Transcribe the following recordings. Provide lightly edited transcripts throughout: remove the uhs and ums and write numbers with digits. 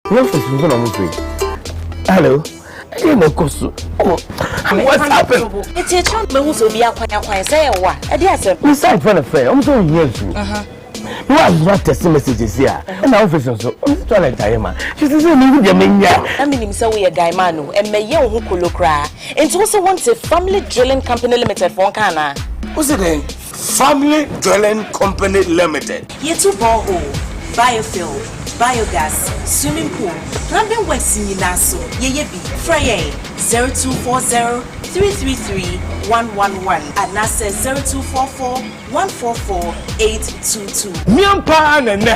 What is going on with me? Hello? I didn't know Kosu. Oh, what's happened? It's a child who will be a quiet say what? I dare say, we signed for the fair. I'm so used to. You have not testing messages here. And now, officer, so I'm trying to tell you, man. She says, I mean, so we a guy, Manu, and may young who could look cry. And also wants a family drilling company limited for Kana. What's the name? Family Drilling Company Limited. Ye two borehole, biofuel, biogas, swimming pool, plumbing works in Naso, ye be, Frey 0240-333-111, and Nasa 0244-144-822. Miampa and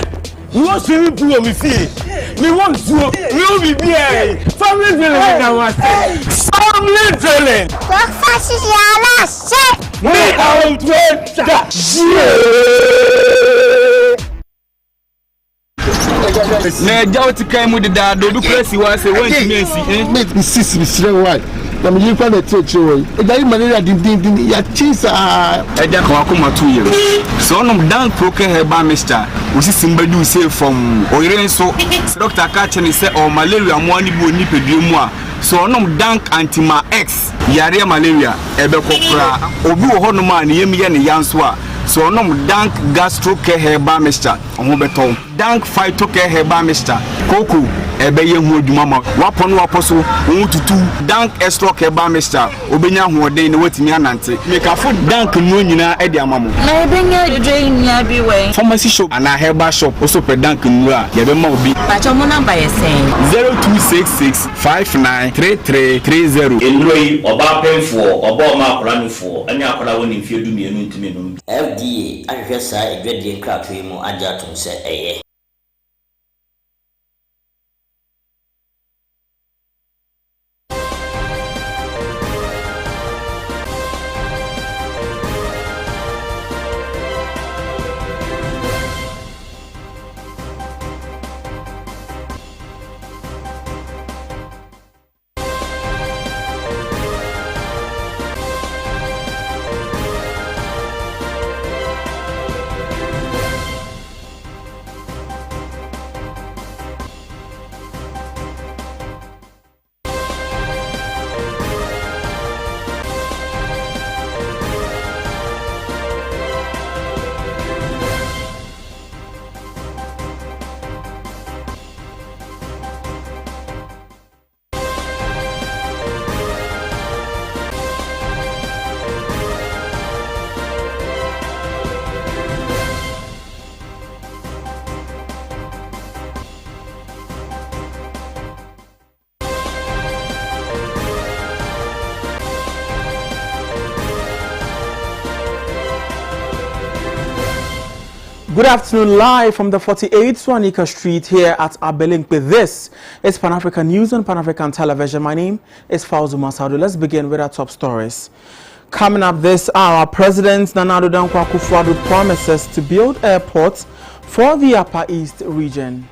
you want to be me see. Me want to you be there. Family drilling now. Family drilling. What fashion yala shit? Me out with that. Na jawti kai mu da do press wa say won ti mensi me sis me sire why na me yifa na teche we e dai malaria din ya chisa e da kan akoma 2 years so onum dan proke herba mister usi simbadu say from oyire so doctor ka che ni say o malaria mo ani bi oni pedue mu a so onum dank antima x yare malaria e be kokora obi wo hono ma ne yemi ye ne yanso a so onum dank gastro care herba mister omo beton dank phyto care herba mister koko ebe ye hu adwuma ma wapon waposo tutu dank extra care herba mister obenya hu oden ne watimi anante make food dank no nyina e di amamo na ebenya drain ya bi we pharmacy shop ana herba shop also pe dank nu a ye be ma obi ba cho mo number ye say 0266593330 enroi oba penfo oba ma akora nufo ani akora woni mfie du mienu ntime no FDA ahwehwe saa edwadie nkrato yi mu agya tom sɛ ɛyɛ. Good afternoon, live from the 48 Swanika Street here at Abelinque. This is Pan-African News on Pan-African Television. My name is Fauzu Masawudu. Let's begin with our top stories. Coming up this hour, President Nana Addo Dankwa Akufo-Addo promises to build airports for the Upper East region.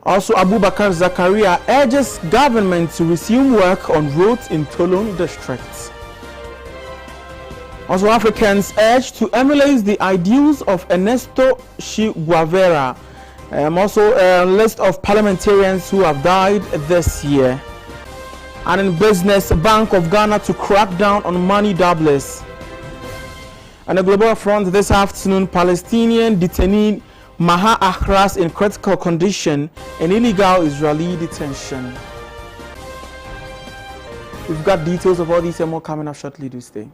Also, Abubakar Zakaria urges government to resume work on roads in Tolon district. Also, Africans urged to emulate the ideals of Ernesto Che Guevara. Also, a list of parliamentarians who have died this year. And in business, Bank of Ghana to crack down on money doublers. And the global front this afternoon, Palestinian detainee Maha Ahras in critical condition in illegal Israeli detention. We've got details of all these and more coming up shortly. Do stay.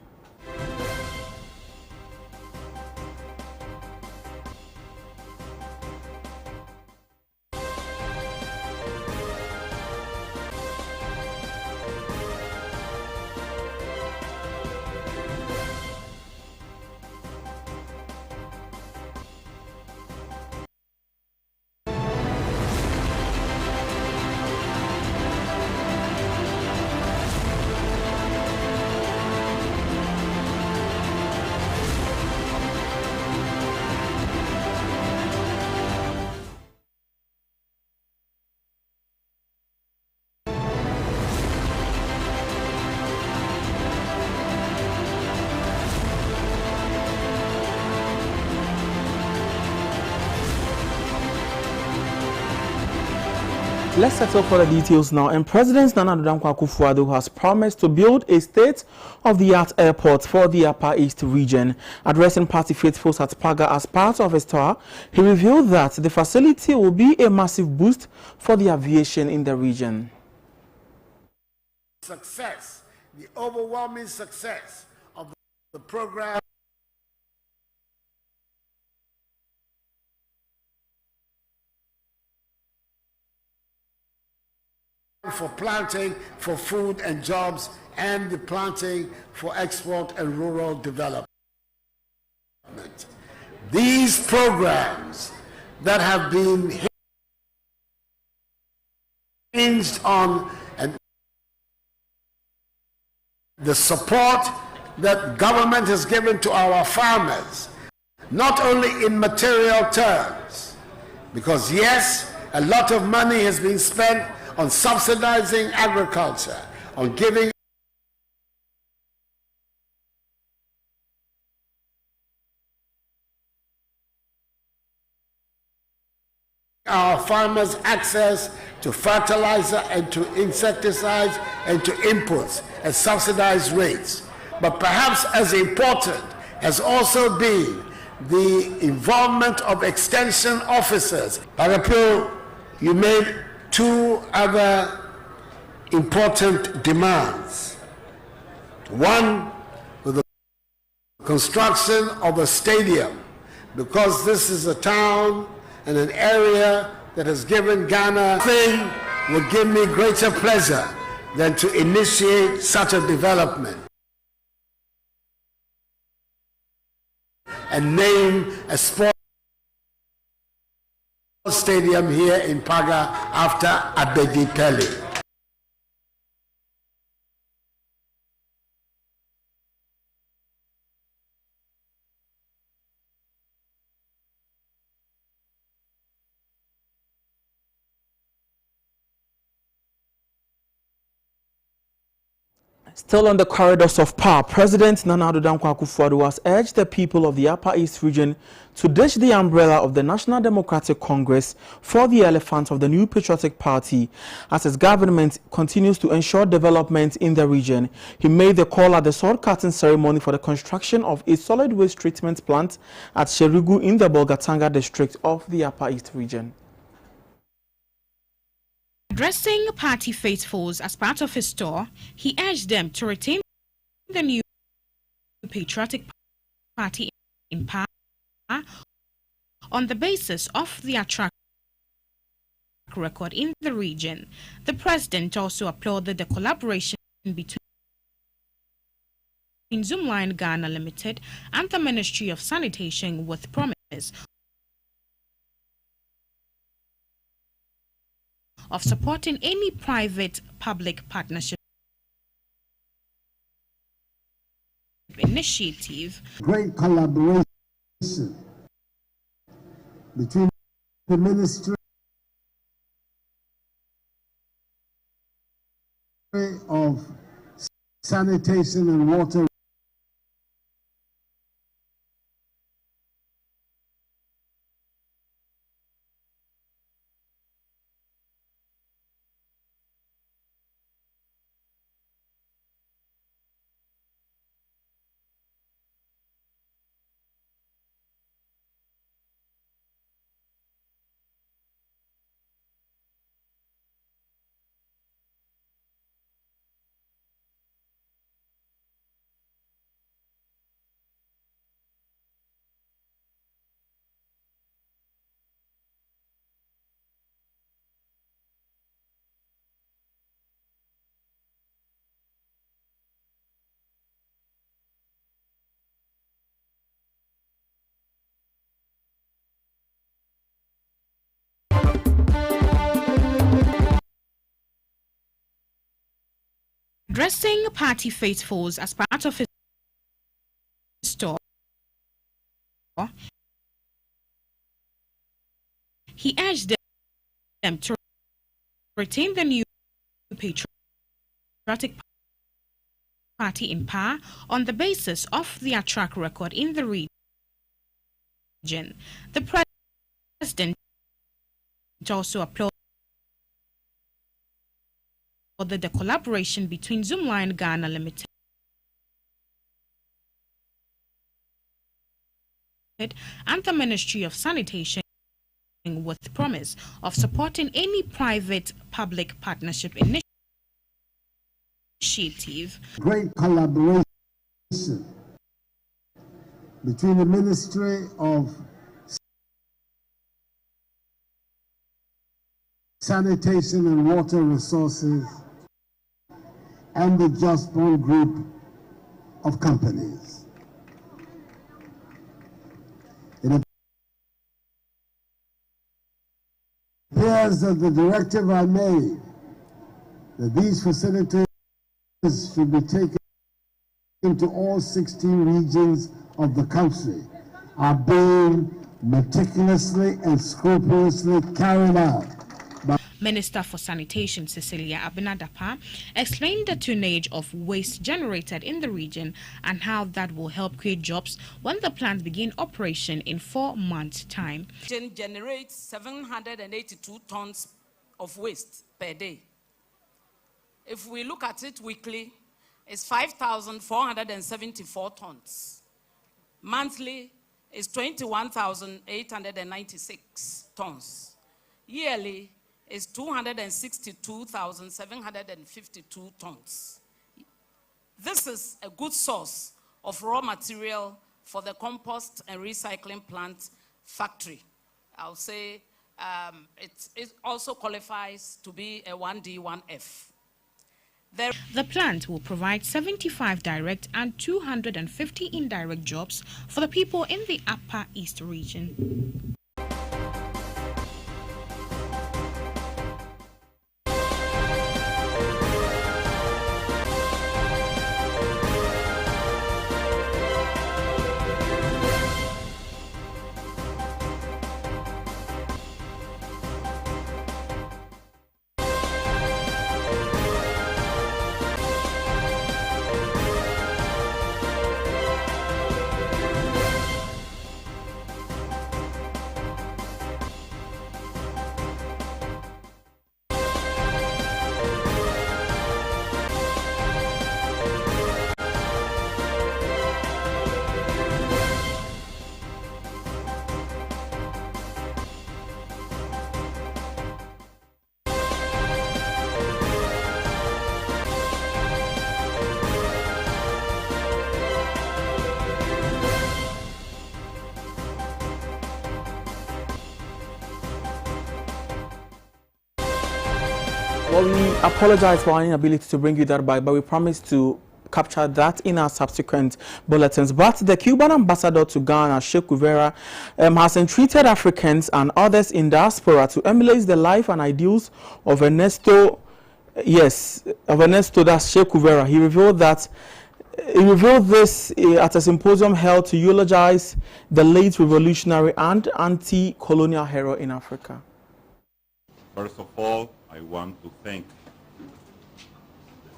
Let's settle for the details now. And President Nana Addo Dankwa Akufo-Addo has promised to build a state-of-the-art airport for the Upper East region. Addressing party faithfuls at Paga as part of his tour, he revealed that the facility will be a massive boost for the aviation in the region. Success, the overwhelming success of the program for planting for food and jobs, and the planting for export and rural development. These programs that have been hinged on and the support that government has given to our farmers, not only in material terms, because yes, a lot of money has been spent on subsidizing agriculture, on giving our farmers access to fertilizer and to insecticides and to inputs at subsidized rates. But perhaps as important has also been the involvement of extension officers. Parapio, you made two other important demands. One, with the construction of a stadium, because this is a town and an area that has given Ghana. Nothing would give me greater pleasure than to initiate such a development and name a sports stadium here in Paga after Abedi Pele. Still on the corridors of power, President Nana Addo Dankwa Akufo-Addo has urged the people of the Upper East region to ditch the umbrella of the National Democratic Congress for the elephant of the New Patriotic Party as his government continues to ensure development in the region. He made the call at the sword-cutting ceremony for the construction of a solid waste treatment plant at Sherigu in the Bolgatanga district of the Upper East region. Addressing party faithfuls as part of his tour, he urged them to retain the New Patriotic Party in power on the basis of their track record in the region. The president also applauded the collaboration between Zoomline Ghana Limited and the Ministry of Sanitation with promise of supporting any private-public partnership initiative. Great collaboration between the Ministry of Sanitation and Water Addressing party faithfuls as part of his tour, he urged them to retain the New Patriotic Party in power on the basis of their track record in the region. The president also applauded the collaboration between Zoomline Ghana Limited and the Ministry of Sanitation, with promise of supporting any private-public partnership initiative. Great collaboration between the Ministry of Sanitation and Water Resources and the Just Born Group of companies. It appears that the directive I made that these facilities should be taken into all 16 regions of the country are being meticulously and scrupulously carried out. Minister for Sanitation Cecilia Abinadapa explained the tonnage of waste generated in the region and how that will help create jobs when the plants begin operation in 4 months' time. It generates 782 tons of waste per day. If we look at it weekly, it's 5,474 tons. Monthly is 21,896 tons. Yearly is 262,752 tons. This is a good source of raw material for the compost and recycling plant factory. I'll say it also qualifies to be a 1D, 1F. The plant will provide 75 direct and 250 indirect jobs for the people in the Upper East region. Well, we apologize for our inability to bring you that back, but we promise to capture that in our subsequent bulletins. But the Cuban ambassador to Ghana, Sheikh Kuvera, has entreated Africans and others in diaspora to emulate the life and ideals of Ernesto. Yes, of Ernesto, that's Sheikh Kuvera. He revealed this at a symposium held to eulogize the late revolutionary and anti-colonial hero in Africa. First of all, I want to thank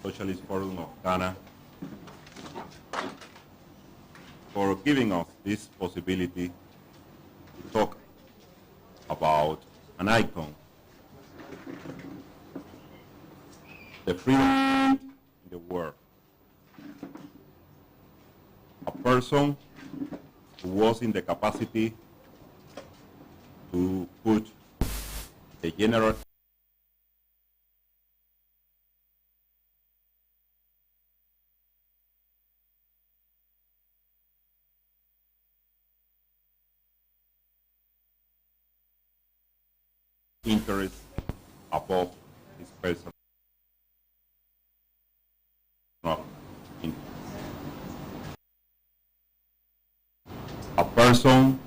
the Socialist Forum of Ghana for giving us this possibility to talk about an icon, the freedom in the world, a person who was in the capacity to put the general interest above his personal interest. A person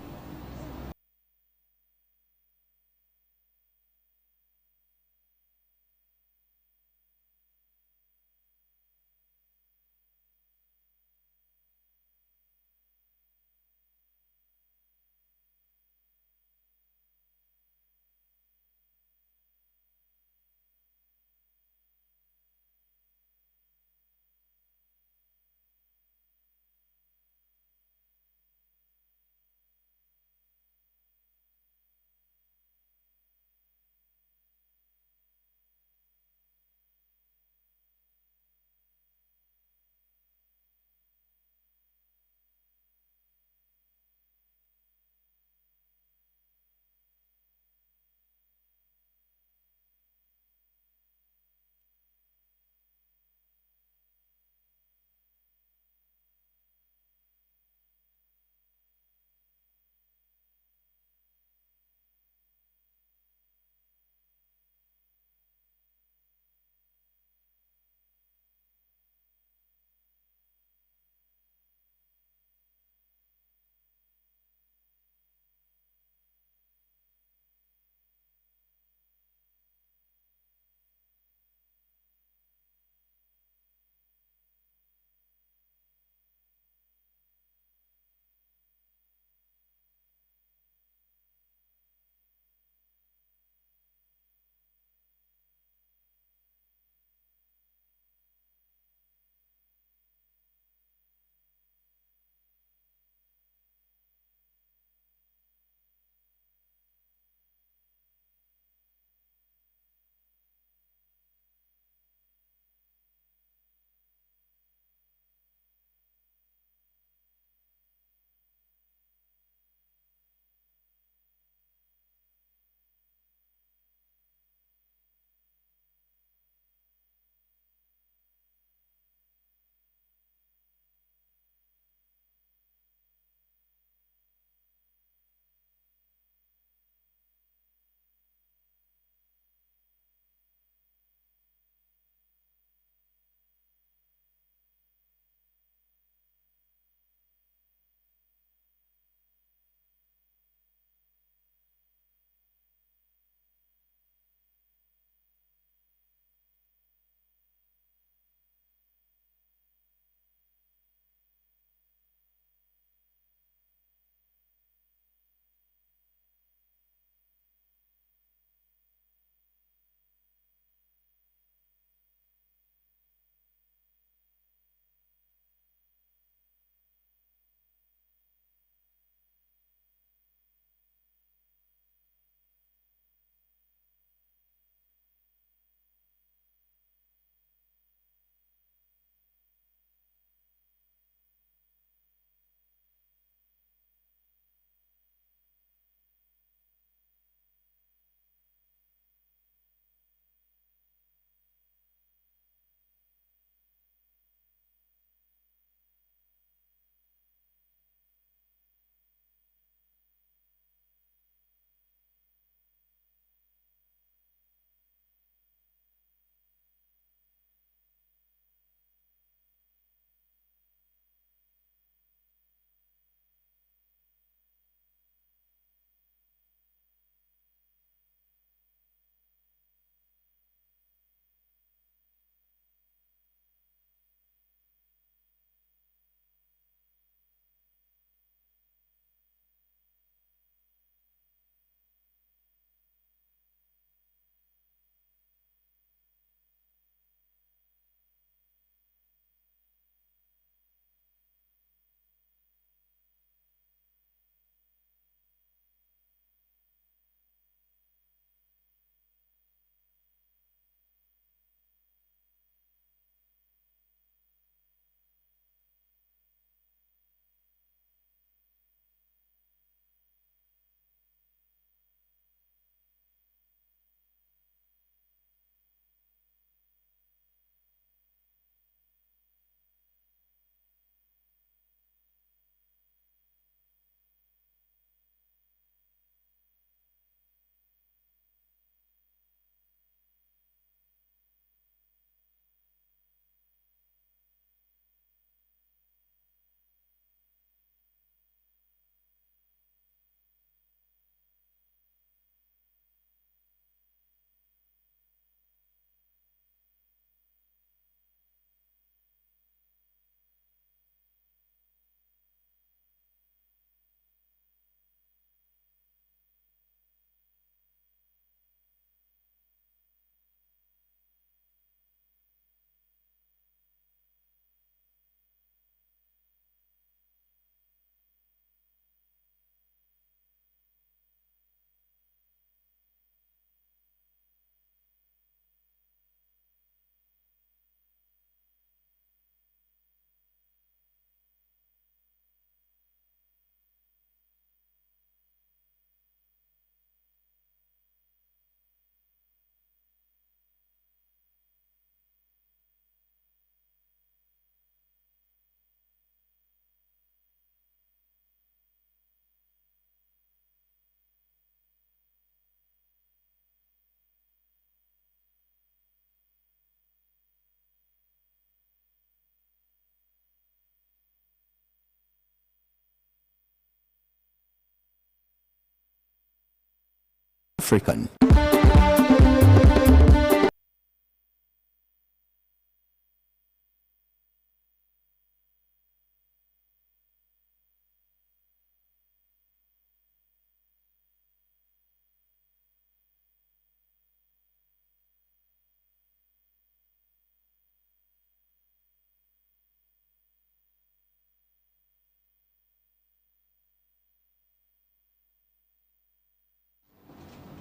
African.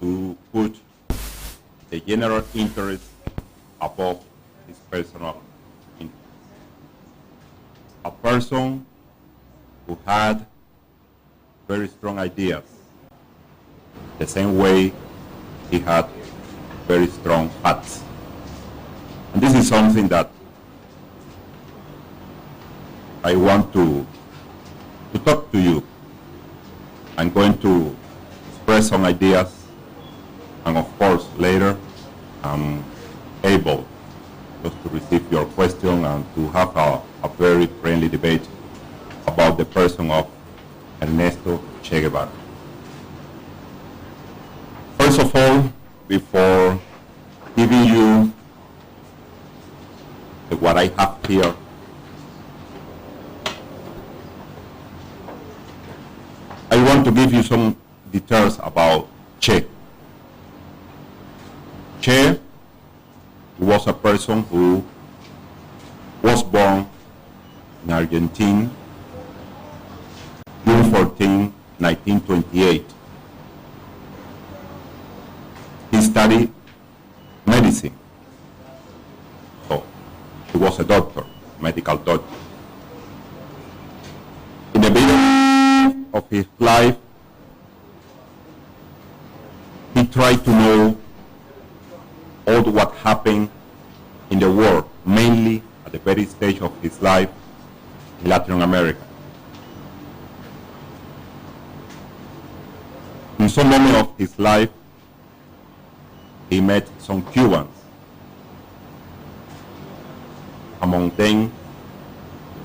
To put the general interest above his personal interest. A person who had very strong ideas, the same way he had very strong hearts. And this is something that I want to talk to you. I'm going to express some ideas, and of course later I'm able just to receive your question and to have a very friendly debate about the person of Ernesto Che Guevara. First of all, before giving you what I have here, I want to give you some details about Che. Che was a person who was born in Argentina, June 14, 1928. He studied medicine. So he was a doctor, medical doctor. In the beginning of his life, he tried to know all what happened in the world, mainly at the very stage of his life in Latin America. In some moment of his life, he met some Cubans. Among them,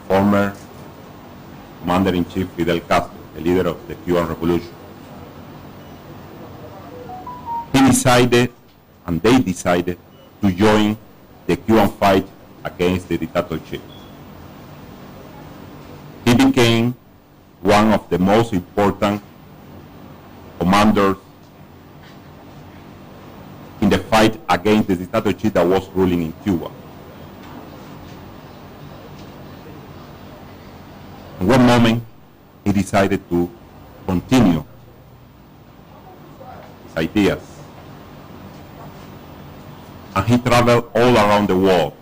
former Commander-in-Chief Fidel Castro, the leader of the Cuban Revolution. He decided, and they decided, to join the Cuban fight against the dictatorship. He became one of the most important commanders in the fight against the dictatorship that was ruling in Cuba. In one moment, he decided to continue his ideas. And he traveled all around the world,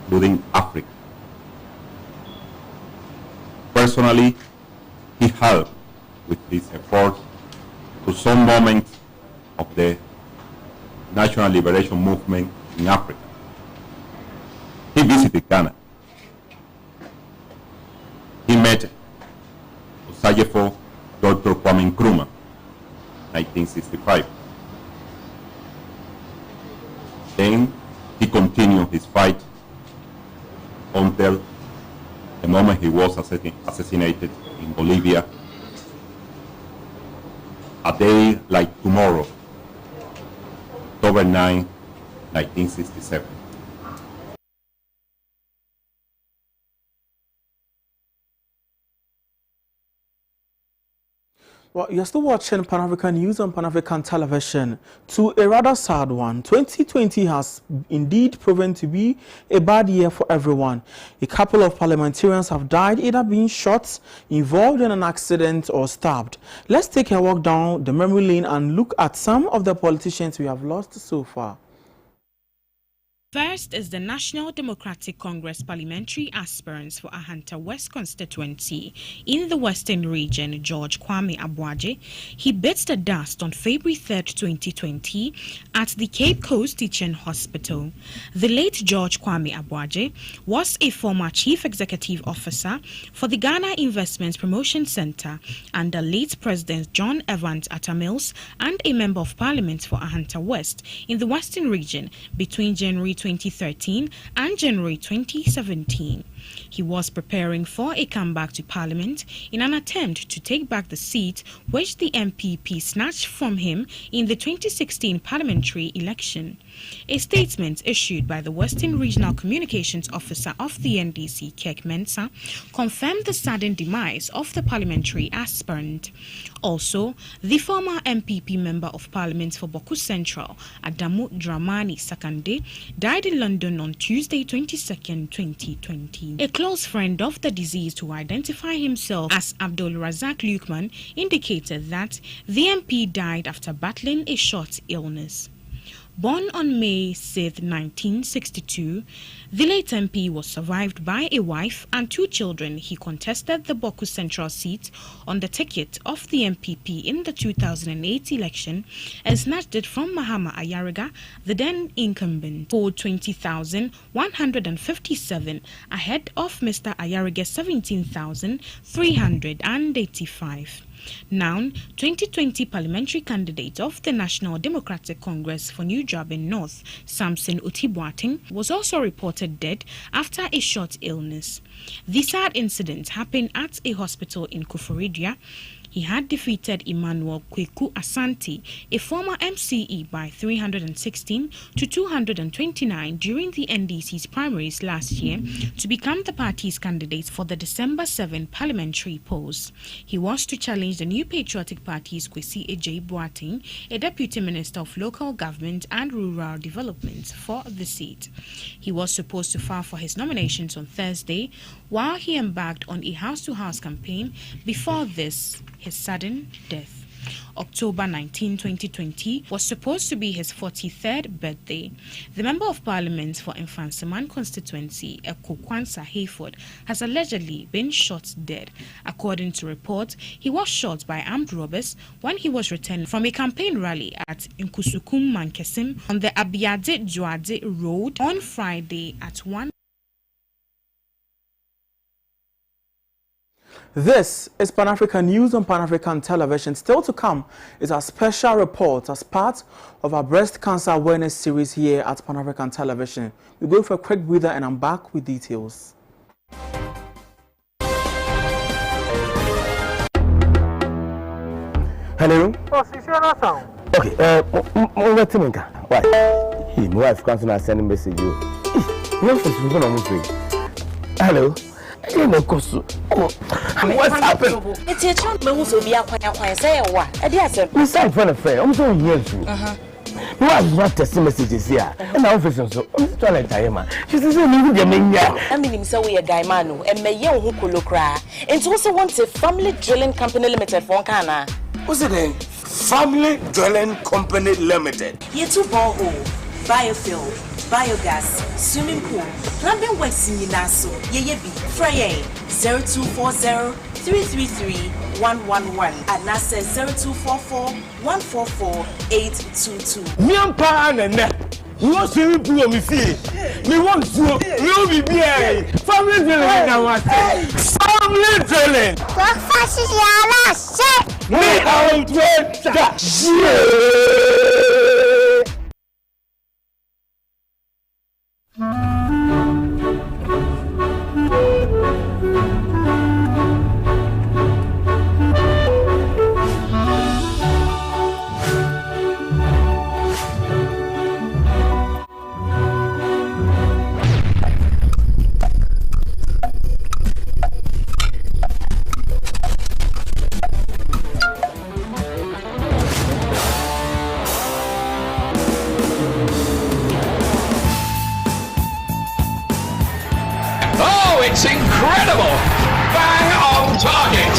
including Africa. Personally, he helped with his efforts to some moments of the national liberation movement in Africa. He visited Ghana. He met Osajefo Dr. Kwame Nkrumah, 1965. Then he continued his fight until the moment he was assassinated in Bolivia, a day like tomorrow, October 9, 1967. Well, you're still watching Pan African News on Pan African Television. To a rather sad one, 2020 has indeed proven to be a bad year for everyone. A couple of parliamentarians have died, either being shot, involved in an accident, or stabbed. Let's take a walk down the memory lane and look at some of the politicians we have lost so far. First is the National Democratic Congress parliamentary aspirants for Ahanta West constituency in the Western region, George Kwame Abuaje. He bit the dust on February 3, 2020 at the Cape Coast Teaching Hospital. The late George Kwame Abuaje was a former chief executive officer for the Ghana Investment Promotion Center under late President John Evans Atta Mills and a member of parliament for Ahanta West in the Western region between January 2013 and January 2017. He was preparing for a comeback to Parliament in an attempt to take back the seat which the MPP snatched from him in the 2016 parliamentary election. A statement issued by the Western Regional Communications Officer of the NDC, Kek Mensah, confirmed the sudden demise of the parliamentary aspirant. Also, the former MPP Member of Parliament for Boku Central, Adamu Dramani Sakande, died in London on Tuesday, 22nd, 2020. A close friend of the deceased who identified himself as Abdul Razak Lukman indicated that the MP died after battling a short illness. Born on May 6, 1962, the late MP was survived by a wife and 2 children. He contested the Boku Central seat on the ticket of the MPP in the 2008 election and snatched it from Mahama Ayariga, the then incumbent, for 20,157 ahead of Mr. Ayariga's 17,385. Now, 2020 parliamentary candidate of the National Democratic Congress for New Job in North, Samson Otibuating, was also reported dead after a short illness. The sad incident happened at a hospital in Kufuridua. He had defeated Emmanuel Kweku Asante, a former MCE, by 316 to 229 during the NDC's primaries last year to become the party's candidate for the December 7 parliamentary polls. He was to challenge the New Patriotic Party's Kwesi Ejay Boateng, a deputy minister of local government and rural development, for the seat. He was supposed to file for his nominations on Thursday while he embarked on a house-to-house campaign before his sudden death. October 19, 2020 was supposed to be his 43rd birthday. The Member of Parliament for Infanseman constituency, Ekokwansa Hayford, has allegedly been shot dead. According to reports, he was shot by armed robbers when he was returning from a campaign rally at Nkusukum Mankesim on the Abiade Joade Road on Friday at 1. This is Pan-African News on Pan-African Television. Still to come is our special report as part of our breast cancer awareness series here at Pan-African Television. We go for a quick breather and I'm back with details. Hello? Oh, Sisiana sound. Okay, why? My wife comes and send a message. Hello? What's happened? It's a child who's will be a quiet say what? I did Miss I found a fair. I'm so here too. My wife not testing messages here. And now for so I'm trying to tell you, she says, I mean, so we a guy manu and may young who could look cry. And also wants a family drilling company limited for Kana. What's the name? Family Drilling Company Limited. Ye 2 borehole, biofuel, biogas, swimming pool, plumbing works in Naso, ye be Frey 0240 333 111 and NASA 0244 144 822. Nyampa and no swimming pool me see. Me want to no be here. Family drilling now what? Family drilling. What fashion yala shit? Me out with that shit. It's incredible! Bang on target!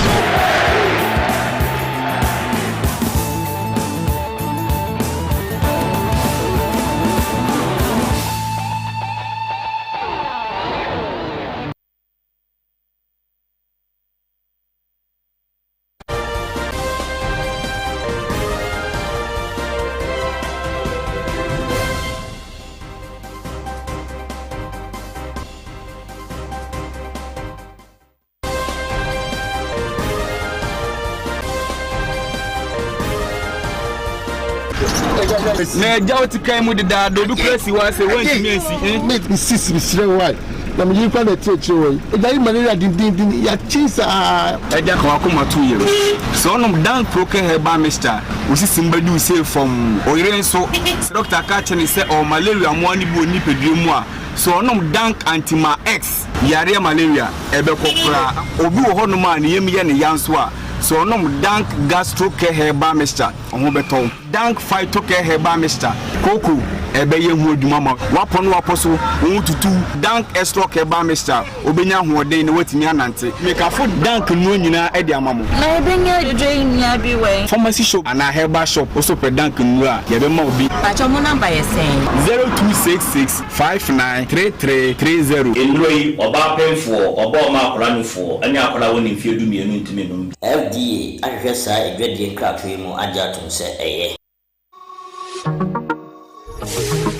Na jawo tikai mu da do du press wa say want me see make me sis me sire why na me yifa na teacher we e malaria din ya chisa e ja kwa kuma 2 years so no dank proke herbal mixture usi simbadu say from oyire so doctor ka chene say o malaria mo ani bu oni pedue mu a so no dank antima x yare malaria ebe kokura obi wo hono ma ne yem ye ne yanso a so no dank gastro care herbal mixture oho beto dank phyto care herbal mixture koko ebe ye hu adwuma ma wapo no wapo so tutu dank extra care herbal mixture obenya hoden ne watimi anante make afo dank no nyina e de amamo na ebenya drain nya bi we pharmacy shop and a herbal shop also per dank no a ye be ma obi pacho mo number ye say 0266593330 enroi oba penfo oba ma akranufo anya akra woni mfie du mienu ntime no FDA ahwehwe saa edwadie nkrakwe mu ajatum se eye.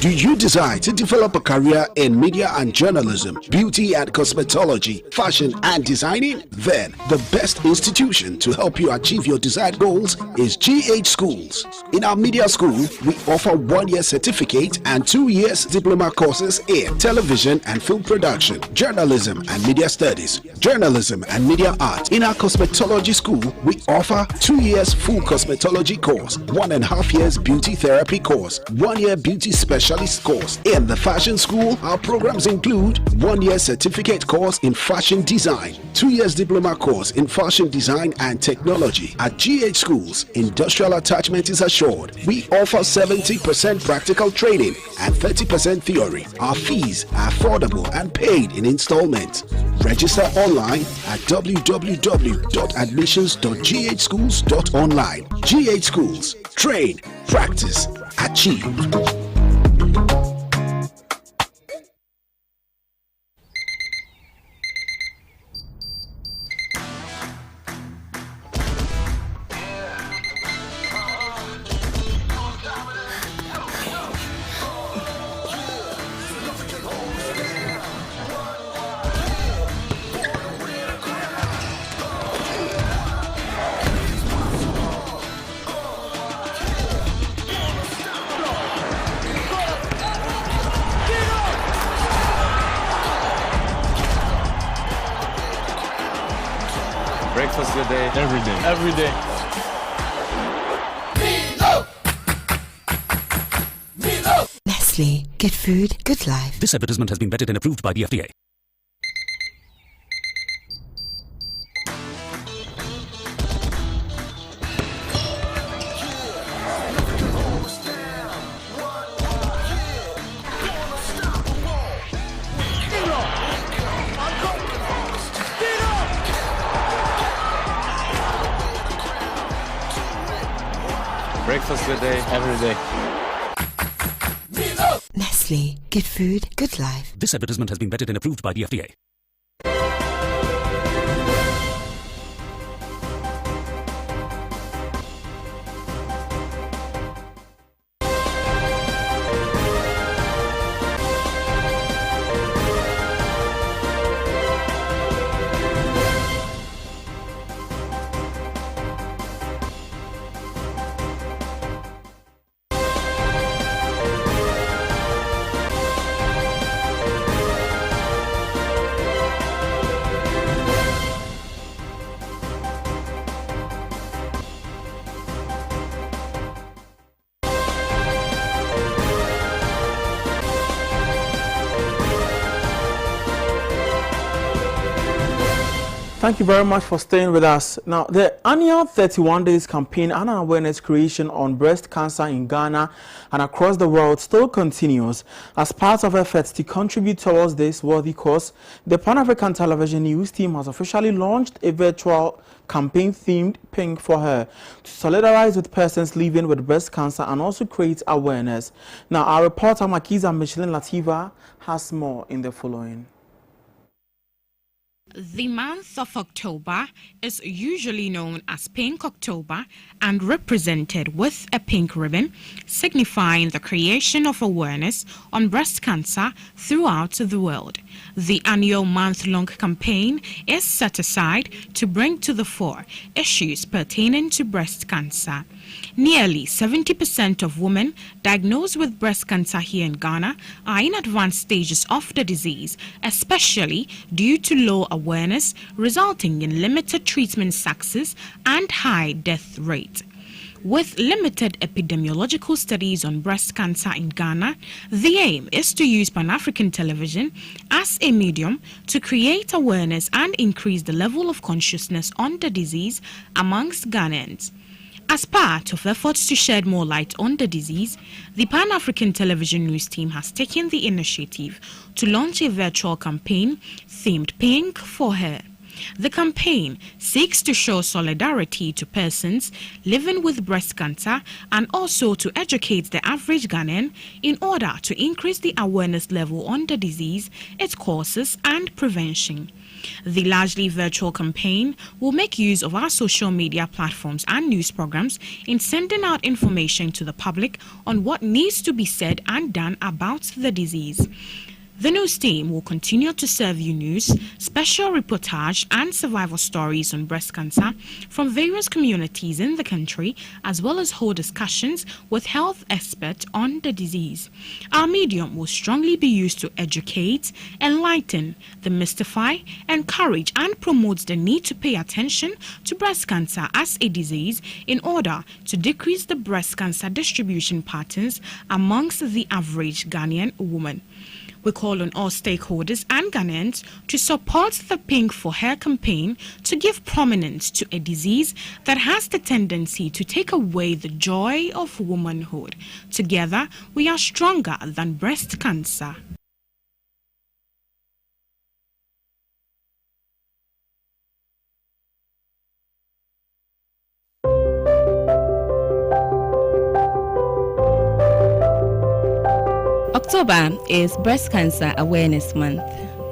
Do you desire to develop a career in media and journalism, beauty and cosmetology, fashion and designing? Then the best institution to help you achieve your desired goals is GH Schools. In our media school, we offer 1-year certificate and 2 years diploma courses in television and film production, journalism and media studies, journalism and media art. In our cosmetology school, we offer 2 years full cosmetology course, 1.5 years beauty therapy course, 1 year beauty specialist course. In the fashion school, our programs include 1 year certificate course in fashion design, 2 years diploma course in fashion design and technology. At GH Schools, industrial attachment is assured. We offer 70% practical training and 30% theory. Our fees are affordable and paid in installments. Register online at www.admissions.ghschools.online. GH Schools. Train, practice, achieve. Breakfast your day. Every day. Every day. Nestle. Good food, good life. This advertisement has been vetted and approved by the FDA. Breakfast your day. Every day. Nestle. Good food, good life. This advertisement has been vetted and approved by the FDA. Thank you very much for staying with us. Now, the annual 31 Days campaign and awareness creation on breast cancer in Ghana and across the world still continues. As part of efforts to contribute towards this worthy cause, the Pan-African Television News team has officially launched a virtual campaign themed Pink for Her to solidarize with persons living with breast cancer and also create awareness. Now, our reporter Makiza Michelin Lativa has more in the following. The month of October is usually known as Pink October and represented with a pink ribbon, signifying the creation of awareness on breast cancer throughout the world. The annual month-long campaign is set aside to bring to the fore issues pertaining to breast cancer. Nearly 70% of women diagnosed with breast cancer here in Ghana are in advanced stages of the disease, especially due to low awareness, resulting in limited treatment success and high death rate. With limited epidemiological studies on breast cancer in Ghana, the aim is to use Pan-African television as a medium to create awareness and increase the level of consciousness on the disease amongst Ghanaians. As part of efforts to shed more light on the disease, the Pan-African Television News team has taken the initiative to launch a virtual campaign themed Pink for Her. The campaign seeks to show solidarity to persons living with breast cancer and also to educate the average Ghanaian in order to increase the awareness level on the disease, its causes and prevention. The largely virtual campaign will make use of our social media platforms and news programs in sending out information to the public on what needs to be said and done about the disease. The news team will continue to serve you news, special reportage and survival stories on breast cancer from various communities in the country, as well as hold discussions with health experts on the disease. Our medium will strongly be used to educate, enlighten, demystify, encourage and promote the need to pay attention to breast cancer as a disease in order to decrease the breast cancer distribution patterns amongst the average Ghanaian woman. We call on all stakeholders and Ghanaians to support the Pink for Her campaign to give prominence to a disease that has the tendency to take away the joy of womanhood. Together, we are stronger than breast cancer. October is Breast Cancer Awareness Month.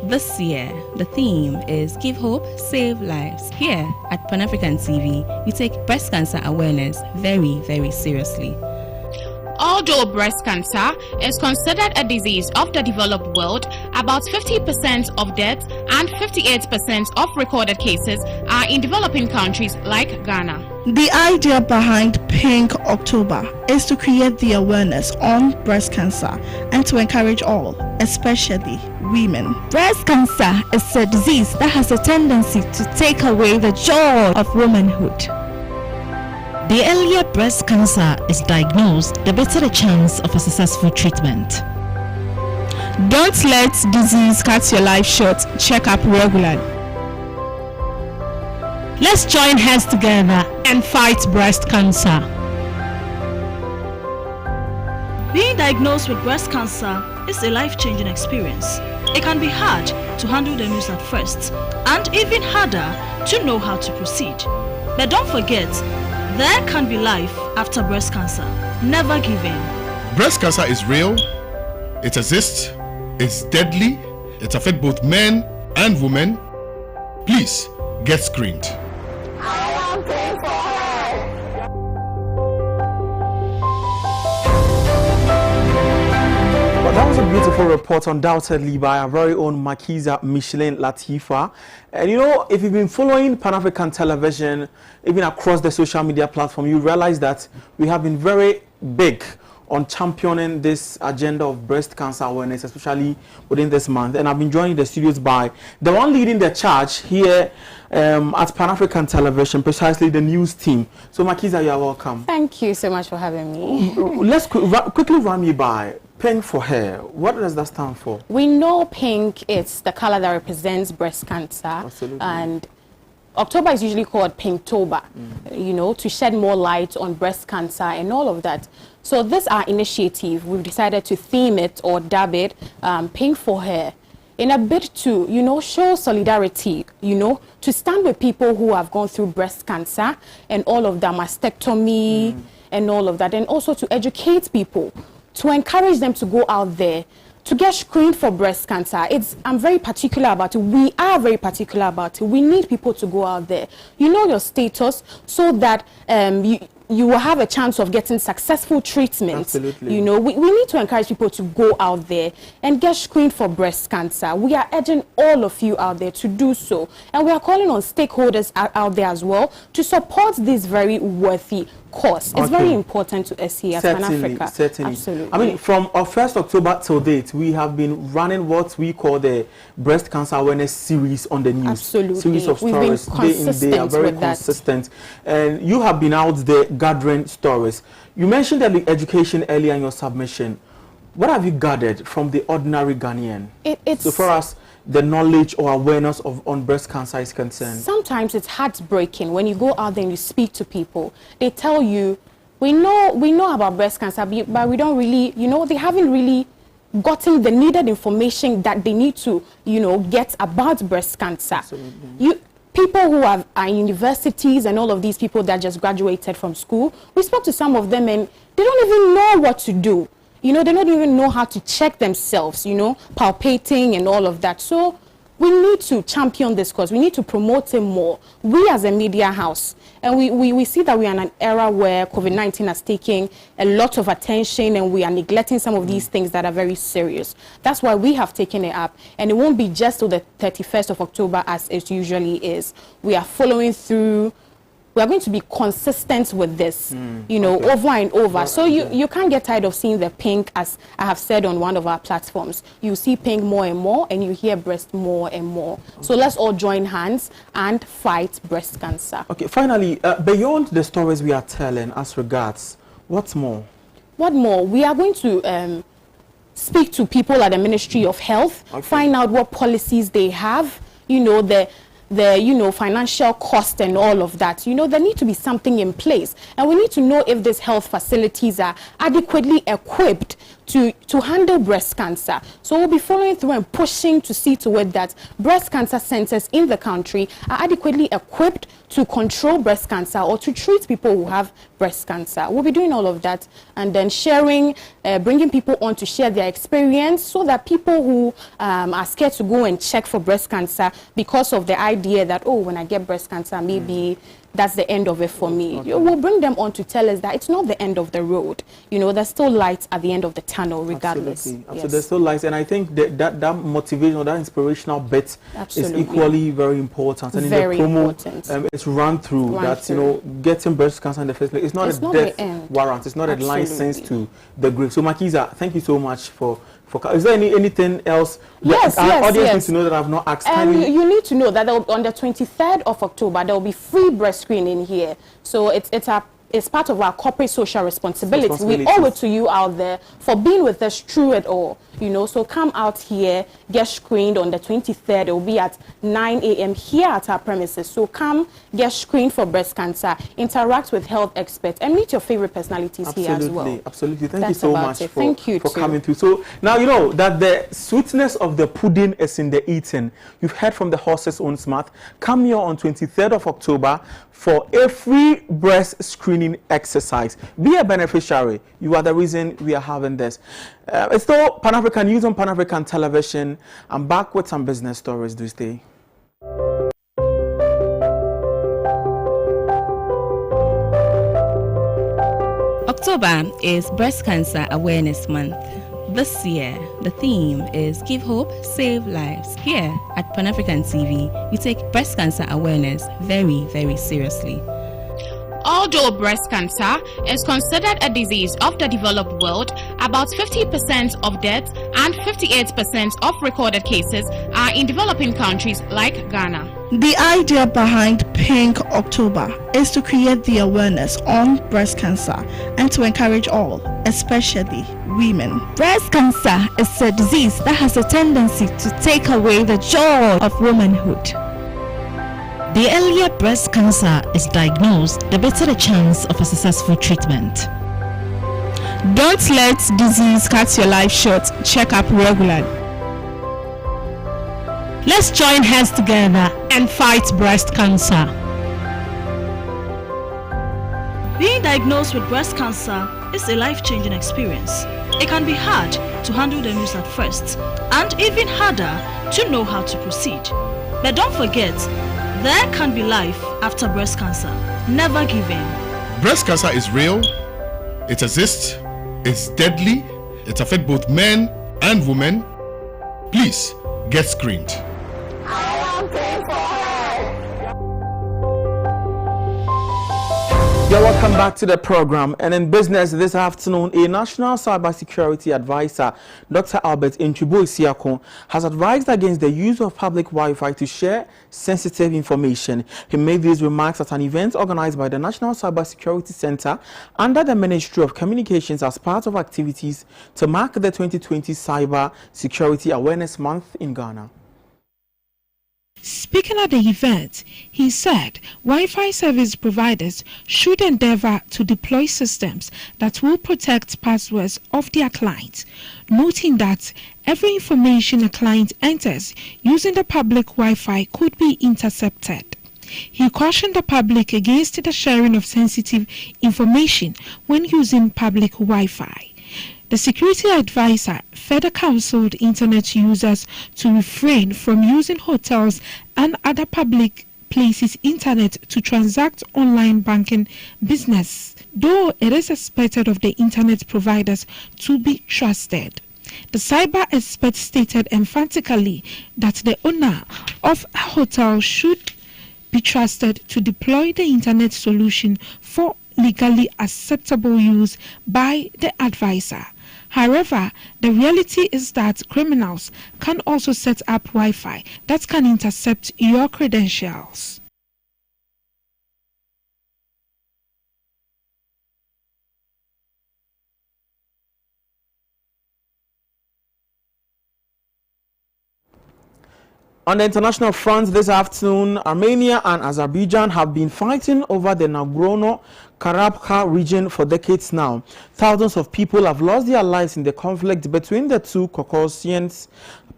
This year, the theme is Give Hope, Save Lives. Here at Pan-African TV, we take breast cancer awareness very, very seriously. Although breast cancer is considered a disease of the developed world, about 50% of deaths and 58% of recorded cases are in developing countries like Ghana. The idea behind Pink October is to create the awareness on breast cancer and to encourage all, especially women. Breast cancer is a disease that has a tendency to take away the joy of womanhood. The earlier breast cancer is diagnosed, the better the chance of a successful treatment. Don't let disease cut your life short. Check up regularly. Let's join hands together and fight breast cancer. Being diagnosed with breast cancer is a life-changing experience. It can be hard to handle the news at first, and even harder to know how to proceed. But don't forget, there can be life after breast cancer. Never give in. Breast cancer is real, it exists, it's deadly, it affects both men and women. Please get screened. I am praying for her. Well, that was a beautiful report, undoubtedly, by our very own Makiza Micheline Latifa. And you know, if you've been following Pan-African television, even across the social media platform, you realize that we have been very big on championing this agenda of breast cancer awareness, especially within this month. And I've been joined in the studios by the one leading the charge here at Pan-African Television, precisely the news team. So Makiza, you are welcome. Thank you so much for having me. Let's quickly run me by Pink for Her. What does that stand for? We know pink is the color that represents breast cancer. Absolutely. And October is usually called Pinktober, you know, to shed more light on breast cancer and all of that. So this our initiative. We've decided to theme it or dub it Pink for Her, in a bid to, you know, show solidarity, you know, to stand with people who have gone through breast cancer and all of that, mastectomy and all of that, and also to educate people, to encourage them to go out there to get screened for breast cancer. I'm very particular about it. We are very particular about it. We need people to go out there. You know your status so that you will have a chance of getting successful treatment. Absolutely. You know, we need to encourage people to go out there and get screened for breast cancer. We are urging all of you out there to do so. And we are calling on stakeholders out there as well to support this very worthy course. It's very important to us here as Pan-Africa. Certainly. Absolutely. I mean, from our 1st October till date, we have been running what we call the breast cancer awareness series on the news. Absolutely. Series of We've stories. been consistent They are very with consistent. And you have been out there gathering stories. You mentioned the education earlier in your submission. What have you gathered from the ordinary Ghanaian? So far as the knowledge or awareness on breast cancer is concerned. Sometimes it's heartbreaking when you go out there and you speak to people. They tell you, we know about breast cancer, but we don't really, they haven't really gotten the needed information that they need to, get about breast cancer. Absolutely. People who are in universities and all of these people that just graduated from school, we spoke to some of them and they don't even know what to do. They don't even know how to check themselves, palpating and all of that. So we need to champion this cause. We need to promote it more. We as a media house, and we see that we are in an era where COVID-19 has taken a lot of attention and we are neglecting some of these things that are very serious. That's why we have taken it up. And it won't be just till the 31st of October as it usually is. We are following through. We are going to be consistent with this, over and over. So you can't get tired of seeing the pink, as I have said on one of our platforms. You see pink more and more, and you hear breast more and more. So let's all join hands and fight breast cancer. Okay, finally, beyond the stories we are telling as regards, what's more? What more? We are going to speak to people at the Ministry of Health, find out what policies they have, the financial cost and all of that. There need to be something in place, and we need to know if these health facilities are adequately equipped to handle breast cancer. So we'll be following through and pushing to see to it that breast cancer centers in the country are adequately equipped to control breast cancer or to treat people who have breast cancer. We'll be doing all of that and then sharing, bringing people on to share their experience so that people who are scared to go and check for breast cancer because of the idea that, when I get breast cancer, maybe that's the end of it for me. We'll bring them on to tell us that it's not the end of the road. There's still light at the end of the tunnel regardless. Absolutely. So there's still light, and I think that motivation or that inspirational bit is equally very important. And very in the promo, important. It's run through getting breast cancer in the first place. It's not a death warrant. It's not a license to the grave. So Makiza, thank you so much for. Is there anything else? Yes, our audience needs to know that I've not asked. You need to know that on the 23rd of October there will be free breast screening here. So it's part of our corporate social responsibility. We owe it to you out there for being with us through it all. So come out here, get screened on the 23rd. It will be at 9 a.m. here at our premises. So come, get screened for breast cancer, interact with health experts, and meet your favorite personalities here as well. Absolutely. Thank you so much for coming through. So now you know that the sweetness of the pudding is in the eating. You've heard from the horse's own mouth. Come here on 23rd of October for a free breast screening exercise. Be a beneficiary. You are the reason we are having this. It's still Pan-African News on Pan-African Television. I'm back with some business stories this day. October is Breast Cancer Awareness Month. This year, the theme is Give Hope, Save Lives. Here at Pan-African TV, we take breast cancer awareness very, very seriously. Although breast cancer is considered a disease of the developed world, about 50% of deaths and 58% of recorded cases are in developing countries like Ghana. The idea behind Pink October is to create the awareness on breast cancer and to encourage all, especially women. Breast cancer is a disease that has a tendency to take away the joy of womanhood. The earlier breast cancer is diagnosed, the better the chance of a successful treatment. Don't let disease cut your life short. Check up regularly. Let's join hands together and fight breast cancer. Being diagnosed with breast cancer is a life-changing experience. It can be hard to handle the news at first, and even harder to know how to proceed. But don't forget, there can be life after breast cancer. Never give in. Breast cancer is real, it exists, it's deadly, it affects both men and women. Please get screened. I am praying for her. You're welcome back to the program. And in business this afternoon, a national cybersecurity advisor, Dr. Albert Nchubo-Isiakon, has advised against the use of public Wi-Fi to share sensitive information. He made these remarks at an event organized by the National Cybersecurity Center under the Ministry of Communications as part of activities to mark the 2020 Cyber Security Awareness Month in Ghana. Speaking at the event, he said Wi-Fi service providers should endeavor to deploy systems that will protect passwords of their clients, noting that every information a client enters using the public Wi-Fi could be intercepted. He cautioned the public against the sharing of sensitive information when using public Wi-Fi. The security advisor further counseled internet users to refrain from using hotels and other public places' internet to transact online banking business, though it is expected of the internet providers to be trusted. The cyber expert stated emphatically that the owner of a hotel should be trusted to deploy the internet solution for legally acceptable use by the advisor. However, the reality is that criminals can also set up Wi-Fi that can intercept your credentials. On the international front this afternoon, Armenia and Azerbaijan have been fighting over the Nagorno-Karabakh region for decades now. Thousands of people have lost their lives in the conflict between the two Caucasian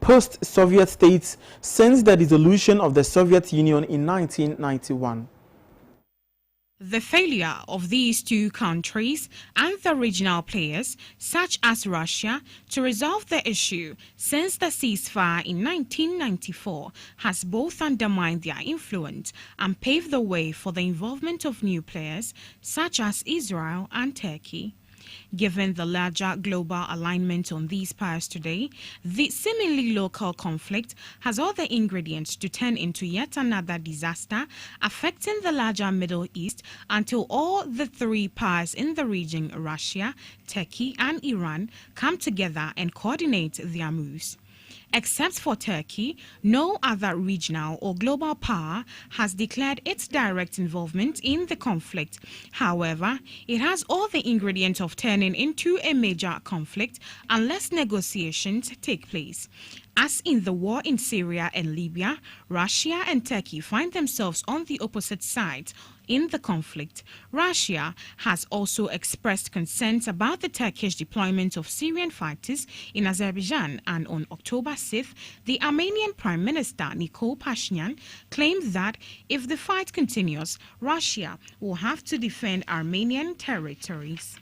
post-Soviet states since the dissolution of the Soviet Union in 1991. The failure of these two countries and the regional players, such as Russia, to resolve the issue since the ceasefire in 1994 has both undermined their influence and paved the way for the involvement of new players, such as Israel and Turkey. Given the larger global alignment on these powers today, the seemingly local conflict has all the ingredients to turn into yet another disaster affecting the larger Middle East until all the three powers in the region, Russia, Turkey and Iran, come together and coordinate their moves. Except for Turkey, no other regional or global power has declared its direct involvement in the conflict. However, it has all the ingredients of turning into a major conflict unless negotiations take place. As in the war in Syria and Libya, Russia and Turkey find themselves on the opposite sides in the conflict. Russia has also expressed concerns about the Turkish deployment of Syrian fighters in Azerbaijan, and on October 6th, the Armenian Prime Minister Nikol Pashinyan claimed that if the fight continues, Russia will have to defend Armenian territories.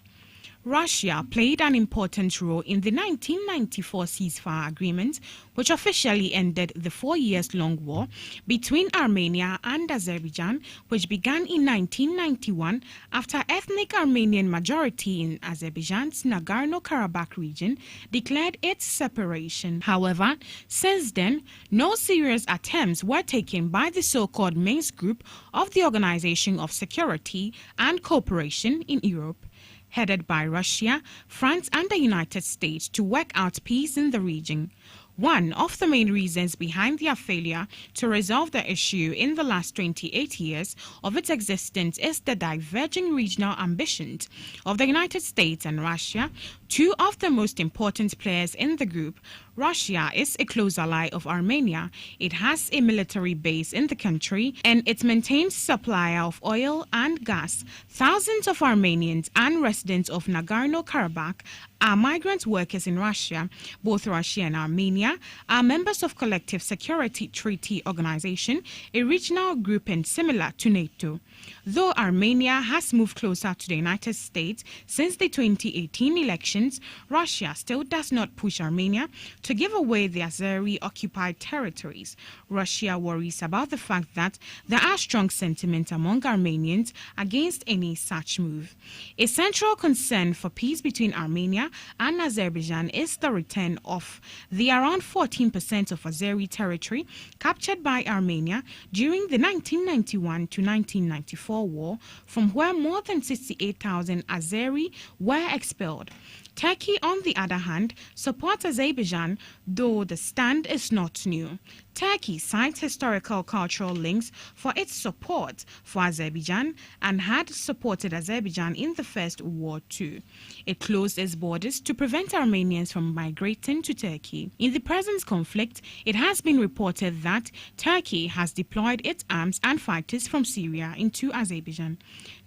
Russia played an important role in the 1994 ceasefire agreement, which officially ended the 4-year-long war between Armenia and Azerbaijan, which began in 1991 after ethnic Armenian majority in Azerbaijan's Nagorno-Karabakh region declared its separation. However, since then, no serious attempts were taken by the so-called Minsk Group of the Organization of Security and Cooperation in Europe, headed by Russia, France and the United States, to work out peace in the region. One of the main reasons behind their failure to resolve the issue in the last 28 years of its existence is the diverging regional ambitions of the United States and Russia, two of the most important players in the group. Russia is a close ally of Armenia. It has a military base in the country and it maintains supply of oil and gas. Thousands of Armenians and residents of Nagorno-Karabakh are migrant workers in Russia. Both Russia and Armenia are members of Collective Security Treaty Organization, a regional grouping similar to NATO. Though Armenia has moved closer to the United States since the 2018 elections, Russia still does not push Armenia to to give away the Azeri-occupied territories. Russia worries about the fact that there are strong sentiments among Armenians against any such move. A central concern for peace between Armenia and Azerbaijan is the return of the around 14% of Azeri territory captured by Armenia during the 1991 to 1994 war, from where more than 68,000 Azeri were expelled. Turkey, on the other hand, supports Azerbaijan, though the stand is not new. Turkey cites historical cultural links for its support for Azerbaijan and had supported Azerbaijan in the First War too. It closed its borders to prevent Armenians from migrating to Turkey. In the present conflict, it has been reported that Turkey has deployed its arms and fighters from Syria into Azerbaijan.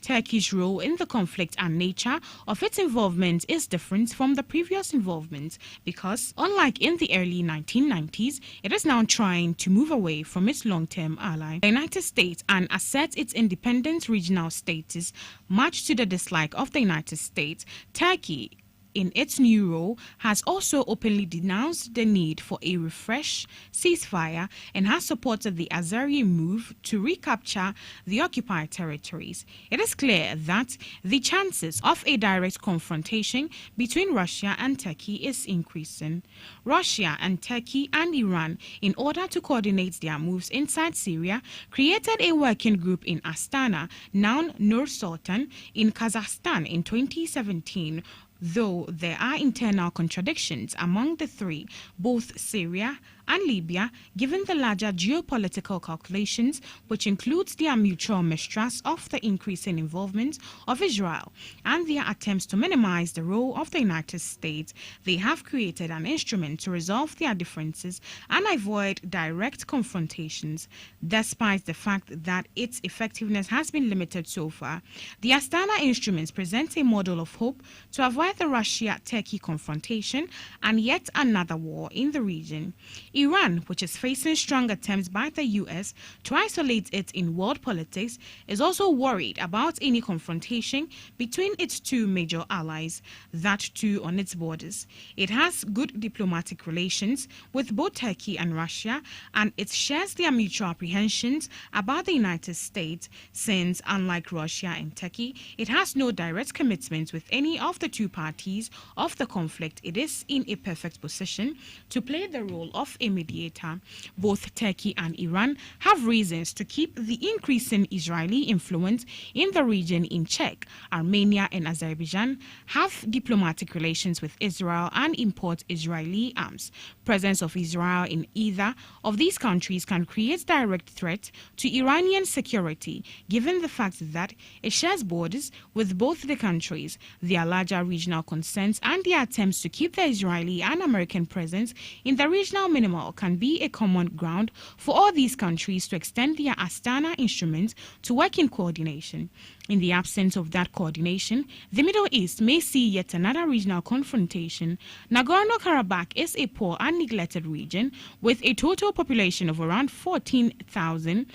Turkey's role in the conflict and nature of its involvement is different from the previous involvement because, unlike in the early 1990s, it is now trying to move away from its long-term ally, the United States, and assert its independent regional status, much to the dislike of the United States. Turkey, in its new role, has also openly denounced the need for a refresh ceasefire and has supported the Azeri move to recapture the occupied territories. It is clear that the chances of a direct confrontation between Russia and Turkey is increasing. Russia and Turkey and Iran, in order to coordinate their moves inside Syria, created a working group in Astana, now Nur Sultan, in Kazakhstan in 2017. Though there are internal contradictions among the three, both Syria and Libya, given the larger geopolitical calculations, which includes their mutual mistrust of the increasing involvement of Israel and their attempts to minimize the role of the United States, they have created an instrument to resolve their differences and avoid direct confrontations. Despite the fact that its effectiveness has been limited so far, the Astana instruments present a model of hope to avoid the Russia-Turkey confrontation and yet another war in the region. Iran, which is facing strong attempts by the U.S. to isolate it in world politics, is also worried about any confrontation between its two major allies, that too on its borders. It has good diplomatic relations with both Turkey and Russia, and it shares their mutual apprehensions about the United States, since, unlike Russia and Turkey, it has no direct commitments with any of the two parties of the conflict. It is in a perfect position to play the role of a mediator. Both Turkey and Iran have reasons to keep the increasing Israeli influence in the region in check. Armenia and Azerbaijan have diplomatic relations with Israel and import Israeli arms. Presence of Israel in either of these countries can create direct threat to Iranian security, given the fact that it shares borders with both the countries, their larger regional concerns, and their attempts to keep the Israeli and American presence in the regional minimal can be a common ground for all these countries to extend their Astana instruments to work in coordination. In the absence of that coordination, the Middle East may see yet another regional confrontation. Nagorno-Karabakh is a poor and neglected region with a total population of around 14,000.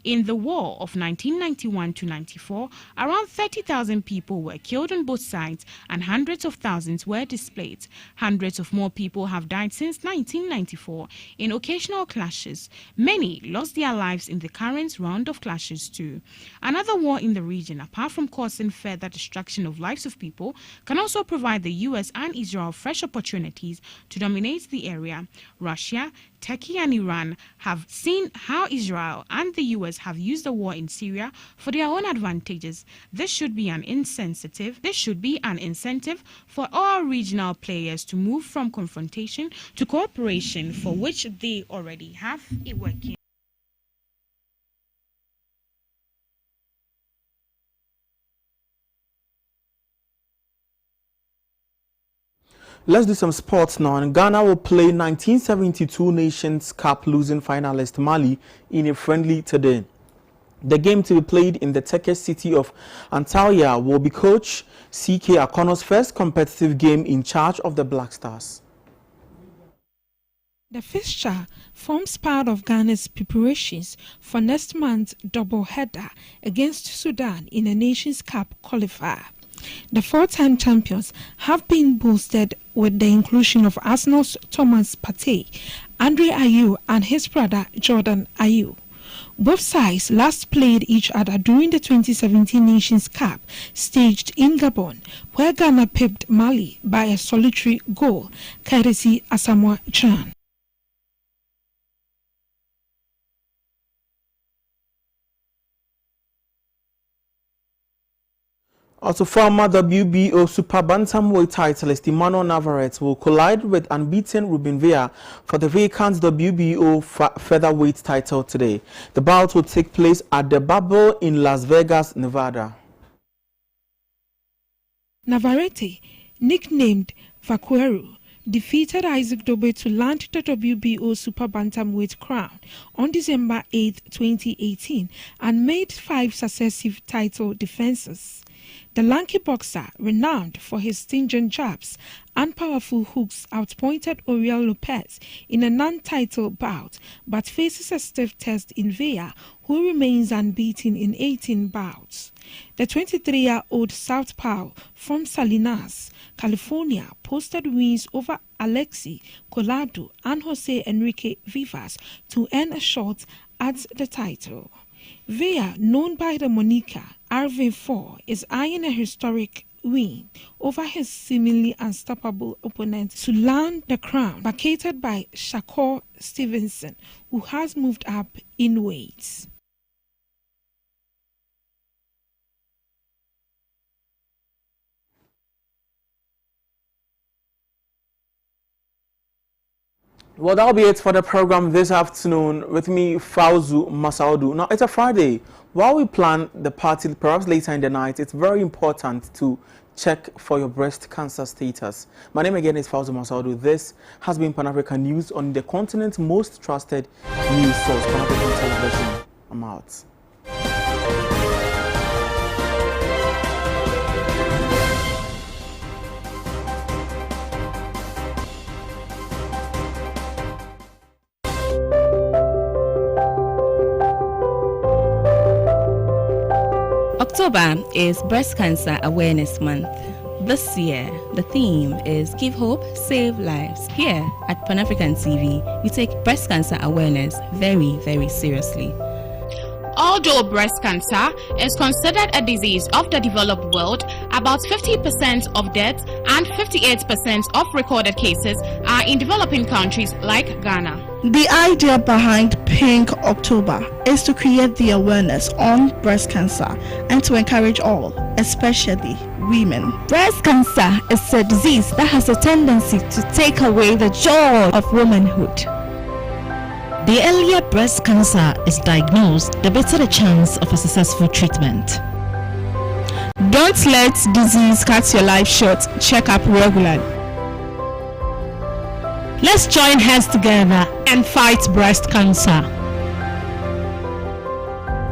In the war of 1991 to 94, around 30,000 people were killed on both sides and hundreds of thousands were displaced. Hundreds of more people have died since 1994 in occasional clashes. Many lost their lives in the current round of clashes too. Another war in the region, apart from causing further destruction of lives of people, can also provide the US and Israel fresh opportunities to dominate the area. Russia, Turkey and Iran have seen how Israel and the US have used the war in Syria for their own advantages. This should be an incentive for all regional players to move from confrontation to cooperation, for which they already have a working. Let's do some sports now. And Ghana will play 1972 Nations Cup losing finalist Mali in a friendly today. The game to be played in the Turkish city of Antalya will be Coach C.K. Akono's first competitive game in charge of the Black Stars. The fixture forms part of Ghana's preparations for next month's double-header against Sudan in a Nations Cup qualifier. The 4-time champions have been boosted with the inclusion of Arsenal's Thomas Partey, Andre Ayew and his brother Jordan Ayew. Both sides last played each other during the 2017 Nations Cup staged in Gabon, where Ghana pipped Mali by a solitary goal, courtesy Asamoah Gyan. Also, former WBO Super Bantamweight titleist Emmanuel Navarrete will collide with unbeaten Ruben Villa for the vacant WBO featherweight title today. The bout will take place at the Bubble in Las Vegas, Nevada. Navarrete, nicknamed Vaquero, defeated Isaac Dobe to land the WBO Super Bantamweight crown on December 8, 2018 and made 5 successive title defenses. The lanky boxer, renowned for his stringent jabs and powerful hooks, outpointed Oriol Lopez in a non-title bout, but faces a stiff test in Villa, who remains unbeaten in 18 bouts. The 23-year-old southpaw from Salinas, California, posted wins over Alexi Collado and Jose Enrique Vivas to earn a shot at the title. Villa, known by the moniker RV4, is eyeing a historic win over his seemingly unstoppable opponent to land the crown, vacated by Shakur Stevenson, who has moved up in weight. Well, that'll be it for the program this afternoon with me, Fauzu Masawudu. Now, it's a Friday. While we plan the party, perhaps later in the night, it's very important to check for your breast cancer status. My name again is Fauzu Masawudu. This has been Pan-African News on the continent's most trusted news source, Pan-African Television. I'm out. October is Breast Cancer Awareness Month. This year, the theme is Give Hope, Save Lives. Here at Pan-African TV, we take breast cancer awareness very, very seriously. Although breast cancer is considered a disease of the developed world, about 50% of deaths and 58% of recorded cases are in developing countries like Ghana. The idea behind Pink October is to create the awareness on breast cancer and to encourage all, especially women. Breast cancer is a disease that has a tendency to take away the joy of womanhood. The earlier breast cancer is diagnosed, the better the chance of a successful treatment. Don't let disease cut your life short. Check up regularly. Let's join hands together and fight breast cancer.